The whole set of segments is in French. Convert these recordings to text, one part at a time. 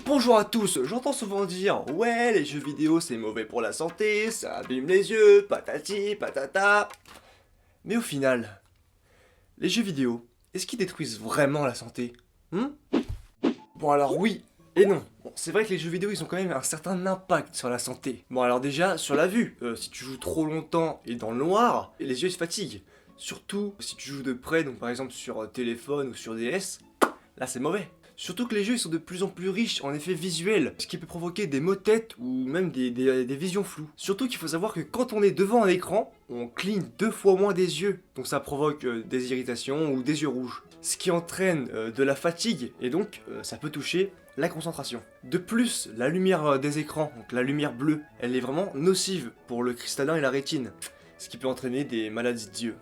Bonjour à tous, j'entends souvent dire « Ouais, les jeux vidéo c'est mauvais pour la santé, ça abîme les yeux, patati, patata... » Mais au final, les jeux vidéo, est-ce qu'ils détruisent vraiment la santé? Bon alors oui et non. Bon, c'est vrai que les jeux vidéo ils ont quand même un certain impact sur la santé. Bon alors déjà, sur la vue, si tu joues trop longtemps et dans le noir, les yeux se fatiguent. Surtout si tu joues de près, donc par exemple sur téléphone ou sur DS, là c'est mauvais. Surtout que les jeux ils sont de plus en plus riches en effets visuels, ce qui peut provoquer des maux de tête ou même des visions floues. Surtout qu'il faut savoir que quand on est devant un écran, on cligne 2 fois moins des yeux, donc ça provoque des irritations ou des yeux rouges. Ce qui entraîne de la fatigue et donc ça peut toucher la concentration. De plus, la lumière des écrans, donc la lumière bleue, elle est vraiment nocive pour le cristallin et la rétine, ce qui peut entraîner des maladies d'yeux.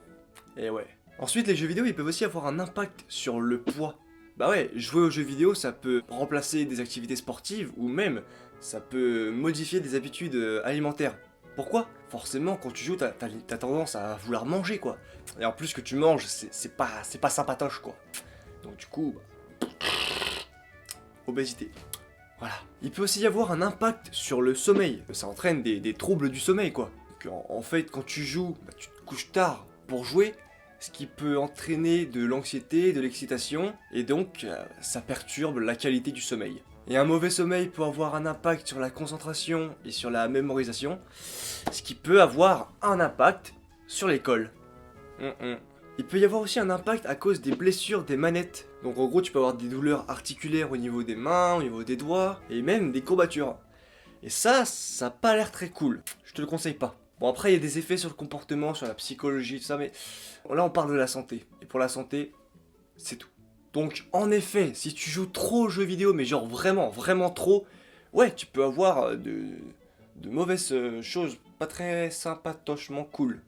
Et ouais. Ensuite, les jeux vidéo ils peuvent aussi avoir un impact sur le poids. Bah ouais, jouer aux jeux vidéo, ça peut remplacer des activités sportives ou même ça peut modifier des habitudes alimentaires. Pourquoi? Forcément, quand tu joues, t'as tendance à vouloir manger quoi. Et en plus que tu manges, c'est pas sympatoche quoi. Donc du coup, obésité. Voilà. Il peut aussi y avoir un impact sur le sommeil. Ça entraîne des troubles du sommeil quoi. Donc, en fait, quand tu joues, tu te couches tard pour jouer. Ce qui peut entraîner de l'anxiété, de l'excitation, et donc ça perturbe la qualité du sommeil. Et un mauvais sommeil peut avoir un impact sur la concentration et sur la mémorisation, ce qui peut avoir un impact sur l'école. Il peut y avoir aussi un impact à cause des blessures des manettes. Donc en gros tu peux avoir des douleurs articulaires au niveau des mains, au niveau des doigts, et même des courbatures. Et ça a pas l'air très cool, je te le conseille pas. Bon après il y a des effets sur le comportement, sur la psychologie, tout ça, mais là on parle de la santé. Et pour la santé, c'est tout. Donc en effet, si tu joues trop aux jeux vidéo, mais genre vraiment trop, ouais tu peux avoir de mauvaises choses, pas très sympatochement cool.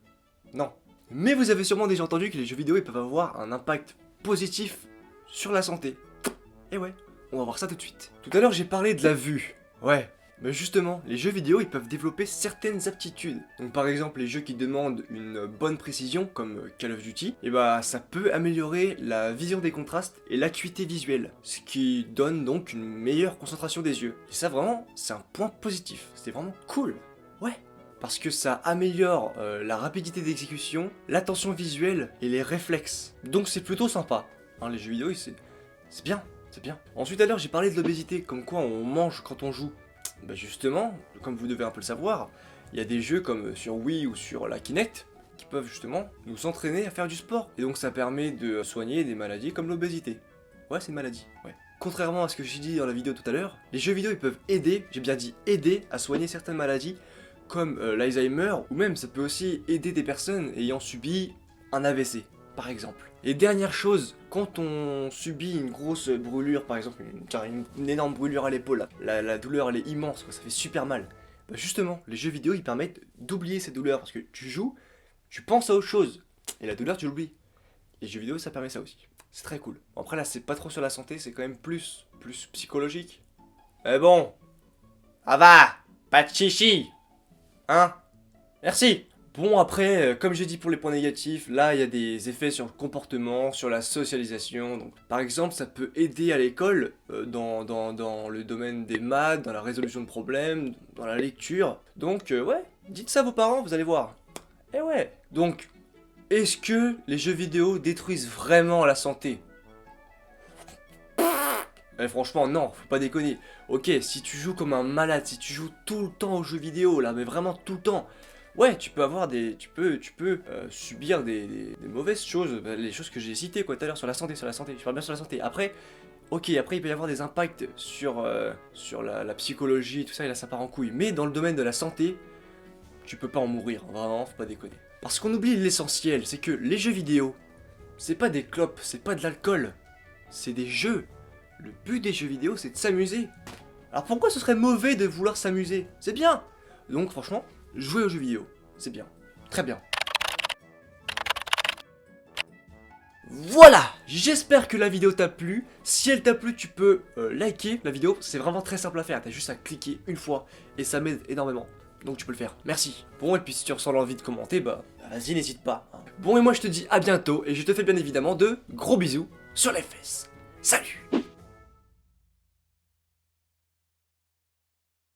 Non. Mais vous avez sûrement déjà entendu que les jeux vidéo ils peuvent avoir un impact positif sur la santé. Et ouais, on va voir ça tout de suite. Tout à l'heure j'ai parlé de la vue. Ouais. Mais justement, les jeux vidéo ils peuvent développer certaines aptitudes. Donc par exemple les jeux qui demandent une bonne précision comme Call of Duty, et bah ça peut améliorer la vision des contrastes et l'acuité visuelle, ce qui donne donc une meilleure concentration des yeux. Et ça vraiment, c'est un point positif, c'est vraiment cool. Ouais. Parce que ça améliore la rapidité d'exécution, l'attention visuelle et les réflexes. Donc c'est plutôt sympa. Hein, les jeux vidéo c'est bien, c'est bien. Ensuite à l'heure j'ai parlé de l'obésité, comme quoi on mange quand on joue. Bah justement, comme vous devez un peu le savoir, il y a des jeux comme sur Wii ou sur la Kinect qui peuvent justement nous entraîner à faire du sport. Et donc ça permet de soigner des maladies comme l'obésité. Ouais, c'est une maladie, ouais. Contrairement à ce que j'ai dit dans la vidéo tout à l'heure, les jeux vidéo ils peuvent aider, j'ai bien dit aider, à soigner certaines maladies comme l'Alzheimer, ou même ça peut aussi aider des personnes ayant subi un AVC, par exemple. Et dernière chose, quand on subit une grosse brûlure, par exemple une énorme brûlure à l'épaule, la douleur elle est immense, quoi, ça fait super mal. Bah justement, les jeux vidéo ils permettent d'oublier ces douleurs, parce que tu joues, tu penses à autre chose, et la douleur tu l'oublies. Les jeux vidéo ça permet ça aussi, c'est très cool. Bon, après là c'est pas trop sur la santé, c'est quand même plus psychologique. Mais bon, ça va, pas de chichi, hein? Merci. Bon après, comme j'ai dit pour les points négatifs, là il y a des effets sur le comportement, sur la socialisation. Donc, par exemple, ça peut aider à l'école dans le domaine des maths, dans la résolution de problèmes, dans la lecture. Donc ouais, dites ça à vos parents, vous allez voir. Et ouais. Donc, est-ce que les jeux vidéo détruisent vraiment la santé? Franchement non, faut pas déconner. Ok, si tu joues comme un malade, si tu joues tout le temps aux jeux vidéo là, mais vraiment tout le temps. Ouais, tu peux avoir tu peux subir des mauvaises choses, les choses que j'ai citées quoi tout à l'heure sur la santé, je parle bien sur la santé. Après, ok, après il peut y avoir des impacts sur la psychologie, tout ça, et là ça part en couille. Mais dans le domaine de la santé, tu peux pas en mourir, vraiment, faut pas déconner. Parce qu'on oublie l'essentiel, c'est que les jeux vidéo, c'est pas des clopes, c'est pas de l'alcool, c'est des jeux. Le but des jeux vidéo, c'est de s'amuser. Alors pourquoi ce serait mauvais de vouloir s'amuser? C'est bien. Donc franchement, jouer aux jeux vidéo, c'est bien. Très bien. Voilà, j'espère que la vidéo t'a plu. Si elle t'a plu, tu peux liker la vidéo. C'est vraiment très simple à faire. T'as juste à cliquer une fois et ça m'aide énormément. Donc tu peux le faire. Merci. Bon, et puis si tu ressens l'envie de commenter, bah vas-y, n'hésite pas. Bon, et moi je te dis à bientôt et je te fais bien évidemment de gros bisous sur les fesses. Salut!